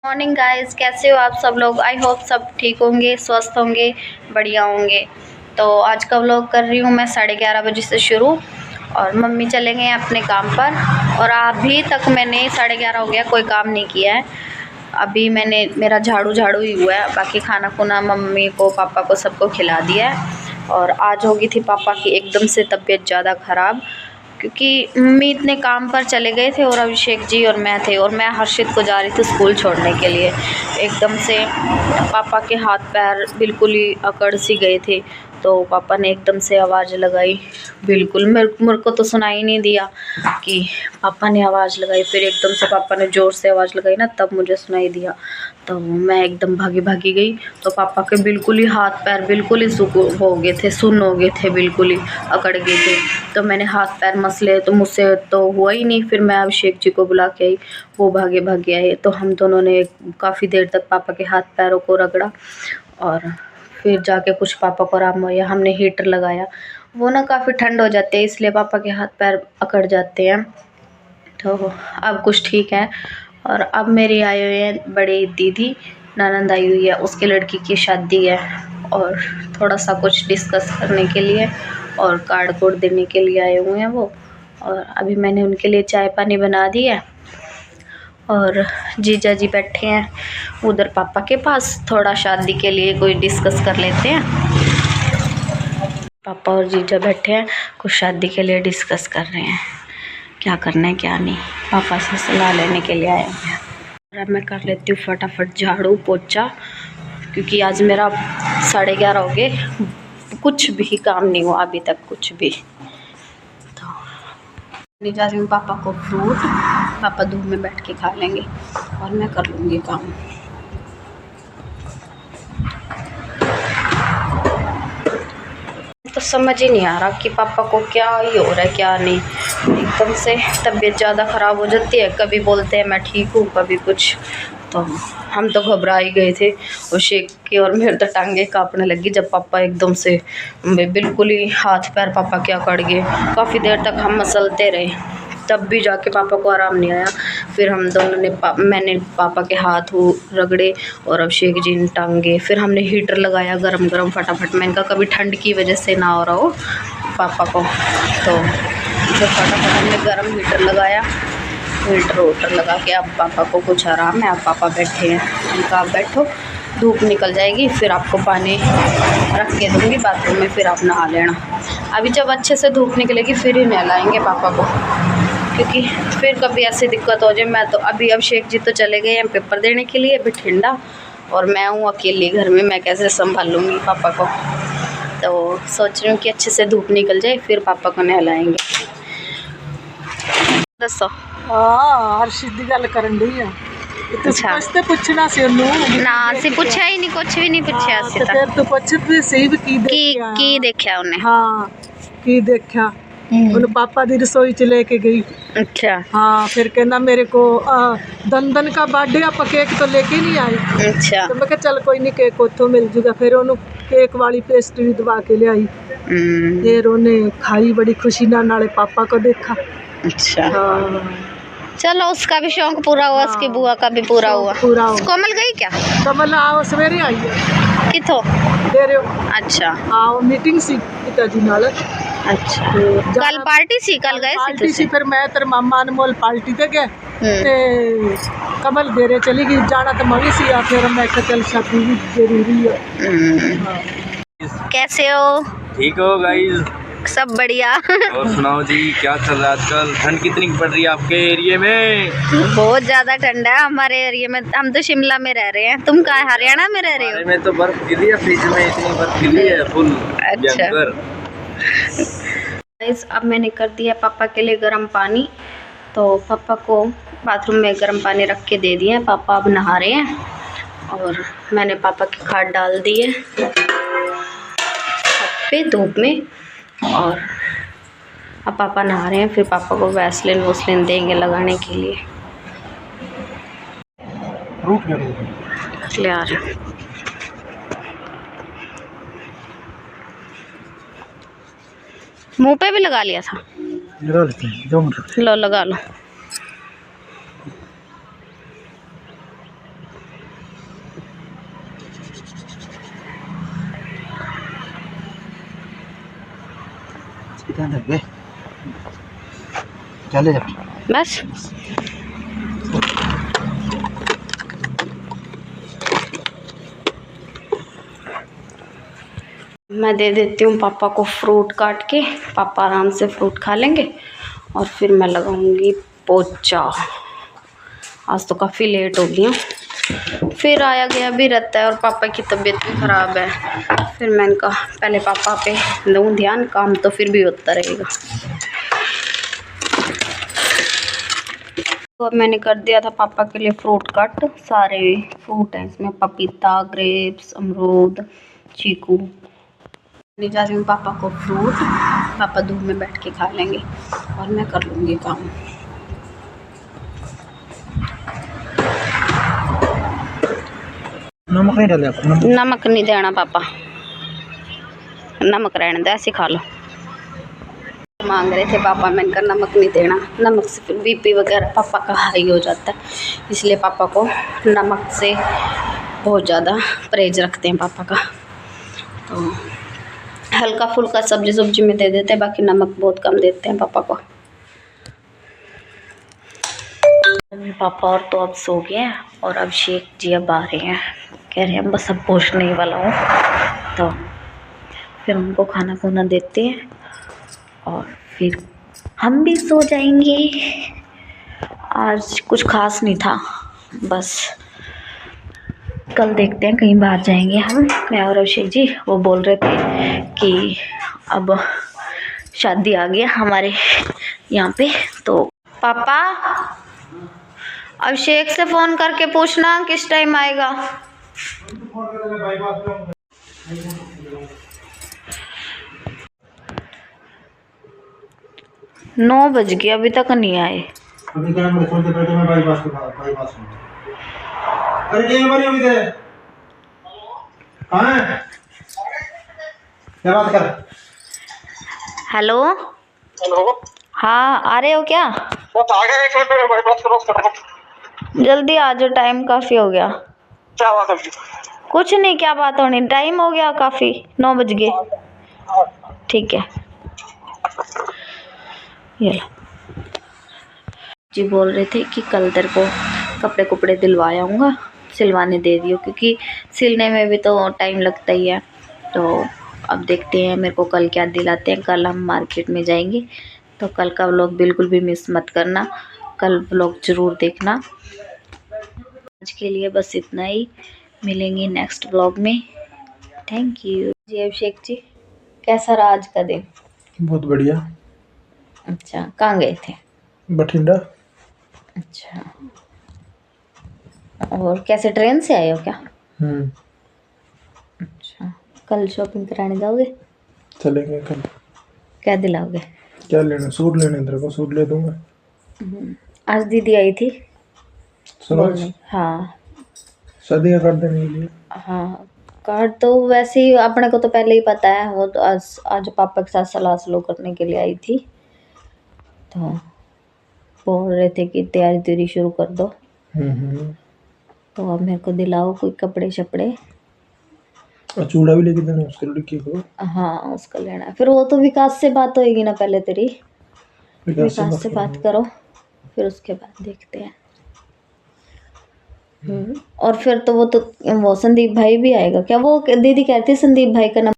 Morning guys, कैसे हो आप सब लोग। आई होप सब ठीक होंगे, स्वस्थ होंगे, बढ़िया होंगे। तो आज का व्लॉग कर रही हूँ मैं 11:30 बजे से शुरू। और मम्मी चले गए अपने काम पर और अभी तक मैंने 11:30 हो गया, कोई काम नहीं किया है। अभी मैंने मेरा झाड़ू ही हुआ है, बाकी खाना खुना मम्मी को पापा को सबको खिला दिया है। और आज हो गई थी पापा की एकदम से तबीयत ज़्यादा ख़राब, क्योंकि मम्मी इतने काम पर चले गए थे और अभिषेक जी और मैं थे, और मैं हर्षित को जा रही थी स्कूल छोड़ने के लिए। एकदम से पापा के हाथ पैर बिल्कुल ही अकड़ सी गए थे, तो पापा ने एकदम से आवाज़ लगाई। बिल्कुल मेरे को तो सुनाई नहीं दिया कि पापा ने आवाज़ लगाई, फिर एकदम से पापा ने ज़ोर से आवाज़ लगाई ना, तब मुझे सुनाई दिया। तो मैं एकदम भागी गई, तो पापा के बिल्कुल ही हाथ पैर बिल्कुल ही हो गए थे, सुन्न हो गए थे, बिल्कुल ही अकड़ गए थे। तो मैंने हाथ पैर मसले, तो मुझसे तो हुआ ही नहीं। फिर मैं अभिषेक जी को बुला के आई, वो भागे आए। तो हम दोनों ने काफ़ी देर तक पापा के हाथ पैरों को रगड़ा, और फिर जाके कुछ पापा को आराम हुआ। हमने हीटर लगाया, वो ना काफ़ी ठंड हो जाते हैं, इसलिए पापा के हाथ पैर अकड़ जाते हैं। तो अब कुछ ठीक है। और अब मेरी आई हुई है बड़ी दीदी, ननंद आई हुई है, उसके लड़की की शादी है, और थोड़ा सा कुछ डिस्कस करने के लिए और कार्ड कोड देने के लिए आए हुए हैं वो। और अभी मैंने उनके लिए चाय पानी बना दी है, और जीजा जी बैठे हैं उधर पापा के पास, थोड़ा शादी के लिए कोई डिस्कस कर लेते हैं। पापा और जीजा बैठे हैं, कुछ शादी के लिए डिस्कस कर रहे हैं, क्या करना है क्या नहीं। पापा से सलाह लेने के लिए आए हैं। और अब मैं कर लेती हूँ फटाफट झाड़ू पोछा, क्योंकि आज मेरा 11:30 हो गए, कुछ भी काम नहीं हुआ अभी तक, कुछ भी। तो ले जा रही हूँ पापा को फ्रूट, पापा धूप में बैठ के खा लेंगे और मैं कर लूँगी काम। तो समझ ही नहीं आ रहा कि पापा को क्या ही हो रहा है क्या नहीं। एकदम से तबीयत ज़्यादा ख़राब हो जाती है, कभी बोलते हैं मैं ठीक हूँ, कभी कुछ। तो हम तो घबरा ही गए थे, और शेक के और मेरे तो टांगे कांपने लगी जब पापा एकदम से बिल्कुल ही हाथ पैर पापा के अकड़ गए। काफ़ी देर तक हम मसलते रहे, तब भी जाके पापा को आराम नहीं आया। फिर हम दोनों ने मैंने पापा के हाथ रगड़े और अभिषेक जी ने टांगे। फिर हमने हीटर लगाया गरम फटाफट। मैंने कहा कभी ठंड की वजह से ना हो रहा हो पापा को। तो फिर फटाफट हमने गरम हीटर लगाया, हीटर लगा के अब पापा को कुछ आराम है। अब पापा बैठे हैं, उनका आप बैठो, धूप निकल जाएगी, फिर आपको पानी रख के दूँगी बाथरूम में, फिर आप नहा लेना। अभी जब अच्छे से धूप निकलेगी फिर ही नहलाएंगे पापा को, क्योंकि फिर कभी ऐसी दिक्कत हो जाए। मैं तो अभी अभिषेक जी तो चले गए हैं पेपर देने के लिए बठिंडा, और मैं हूँ अकेली घर में, मैं कैसे संभालूँगी पापा को। तो सोच रही हूँ कि अच्छे से धूप निकल जाए फिर पापा को नहलाएंगे। दसो हर्षित दी गल करन दी है। अच्छा, ते पुछना सी ओनू ना ਅਸੀਂ ਪੁੱਛਿਆ ਹੀ ਨਹੀਂ, ਕੁਝ ਵੀ ਨਹੀਂ ਪੁੱਛਿਆ ਅਸੀਂ ਤਾਂ। ਫਿਰ ਤੂੰ ਪੁੱਛ ਵੀ ਸਹੀ ਵੀ ਕੀ ਦੇਖਿਆ ਉਹਨੇ। ਹਾਂ ਕੀ ਦੇਖਿਆ, ਉਹਨੂੰ ਪਾਪਾ ਦੀ ਰਸੋਈ ਚ ਲੈ ਕੇ ਗਈ। अच्छा हाँ, फिर कहना मेरे को दंदन का बर्थडे आप केक तो लेके नहीं आई। अच्छा, तो मैं कहा चल कोई नहीं, केक उतो मिल जूगा। फिर उन्होंने केक वाली पेस्ट्री दबा के ले आई, फिर उन्हें खाई बड़ी खुशी नाले पापा को देखा। अच्छा हाँ, चलो उसका भी शौक पूरा हुआ, उसकी बुआ का भी पूरा हुआ। कोमल गई क्या? कमल आओ सवेरे आई है किथों दे रहे हो। अच्छा हाँ, वो मीटिंग सी पिताजी नाल। अच्छा, कल पार्टी सी, कल गए सी पार्टी सी। फिर मैं तेरे मामा अनमोल पार्टी ते गए ते कमल देरे चली गई, जाना तो मैं भी सी। फिर मैं कहा चल शादी भी जरूरी है। कैसे हो? ठीक हो गाइस? सब बढ़िया। और सुनाओ जी, क्या चल रहा है आजकल? ठंड कितनी पड़ रही है आपके एरिया में? बहुत ज्यादा ठंड है हमारे एरिया में। हम तो शिमला में रह रहे हैं, तुम कहाँ हरियाणा में रह रहे हो? में तो बर्फ गिरी है, फ्रिज में इतनी बर्फ गिरी है फुल। अच्छा, अब मैंने कर दिया पापा के लिए गर्म पानी, तो पापा को बाथरूम में गर्म पानी रख के दे दिया। पापा अब नहा रहे हैं, और मैंने पापा की खाद डाल दी है छत पे धूप में, और अब पापा नहा रहे हैं। फिर पापा को वैसलिन देंगे लगाने के लिए। ले आ रहे हैं। मुंह पे भी लगा लिया था, लगा लेते हैं, 2 मिनट लो लगा लो। कितना लग गए चले जा बस मैं दे देती हूँ पापा को फ्रूट काट के। पापा आराम से फ्रूट खा लेंगे और फिर मैं लगाऊंगी पोचा। आज तो काफ़ी लेट हो गई हूँ, फिर आया गया भी रहता है और पापा की तबीयत भी ख़राब है। फिर मैंने कहा पहले पापा पे दूँ ध्यान, काम तो फिर भी होता रहेगा। तो अब मैंने कर दिया था पापा के लिए फ्रूट कट। सारे फ्रूट हैं इसमें, पपीता, ग्रेप्स, अमरूद, चीकू। ले जा रही हूँ पापा को फ्रूट। पापा धूप में बैठ के खा लेंगे और मैं कर लूँगी काम। नमक नहीं डाले आप? नमक नहीं देना पापा, नमक रहने दे, ऐसे खा लो। मांग रहे थे पापा, मैंने कहा नमक नहीं देना, नमक से फिर बीपी वगैरह पापा का हाई हो जाता है, इसलिए पापा को नमक से बहुत ज़्यादा परहेज रखते हैं पापा का। तो हल्का फुल्का सब्जी में दे देते हैं, बाकी नमक बहुत कम देते हैं पापा को। पापा और तो अब सो गए हैं और अभिषेक जी अब आ रहे हैं, कह रहे हैं बस अब पहुँचने वाला हूँ। तो फिर उनको खाना खुना देते हैं और फिर हम भी सो जाएंगे। आज कुछ खास नहीं था, बस कल देखते हैं कहीं बाहर जाएंगे हम, मैं और अभिषेक जी। वो बोल रहे थे कि अब शादी आ गया हमारे यहाँ पे। तो पापा अभिषेक से फ़ोन करके पूछना किस टाइम आएगा। 9 बज गए अभी तक नहीं आए। अभी क्या मैं छोड़ के बैठे, मैं बाईपास में। अरे नहीं हमारी अभी दे कहाँ है, क्या बात कर। हेलो हेलो, हाँ, आ रहे हो क्या? बस आ गए, 1 मिनट में बाईपास क्रॉस कर रहा हूं। जल्दी आ जाओ, टाइम काफ़ी हो गया। क्या बात है? कुछ नहीं, क्या बात होनी, टाइम हो गया काफ़ी, 9 बज गए। ठीक है, ये लो। जी बोल रहे थे कि कल तेरे को कपड़े कुपड़े दिलवा आऊँगा, सिलवाने दे दियो, क्योंकि सिलने में भी तो टाइम लगता ही है। तो अब देखते हैं मेरे को कल क्या दिलाते हैं। कल हम मार्केट में जाएंगे, तो कल का व्लॉग बिल्कुल भी मिस मत करना, कल व्लॉग ज़रूर देखना। आज के लिए बस इतना ही, मिलेंगे नेक्स्ट व्लॉग में। थैंक यू जी। अभिषेक जी, कैसा रहा आज का दिन? बहुत बढ़िया। अच्छा, कहाँ गए थे? बठिंडा। अच्छा, और कैसे, ट्रेन से आए हो क्या? अच्छा, कल शॉपिंग कराने जाओगे? चलेंगे कल। क्या दिलाओगे? क्या लेना? सूट लेने, तेरे को सूट ले दूंगा। आज दीदी आई थी सुनो, हाँ शादी का कार्ड देने के लिए। हाँ, कार्ड तो वैसे ही अपने को तो पहले ही पता है। वो तो आज पापा के साथ सलाह स्लो करने के लिए आई थी, तो बोल रहे थे कि तैयारी तेरी शुरू कर दो। तो अब मेरे को दिलाओ कोई कपड़े शपड़े। और चूड़ा भी लेके देना उसके लड़की को। हाँ, उसका लेना है। फिर वो तो विकास से बात होएगी ना, पहले तेरी विकास से बात करो, फिर उसके बाद देखते हैं। और फिर तो वो संदीप भाई भी आएगा क्या? वो दीदी कहती संदीप भाई का नंबर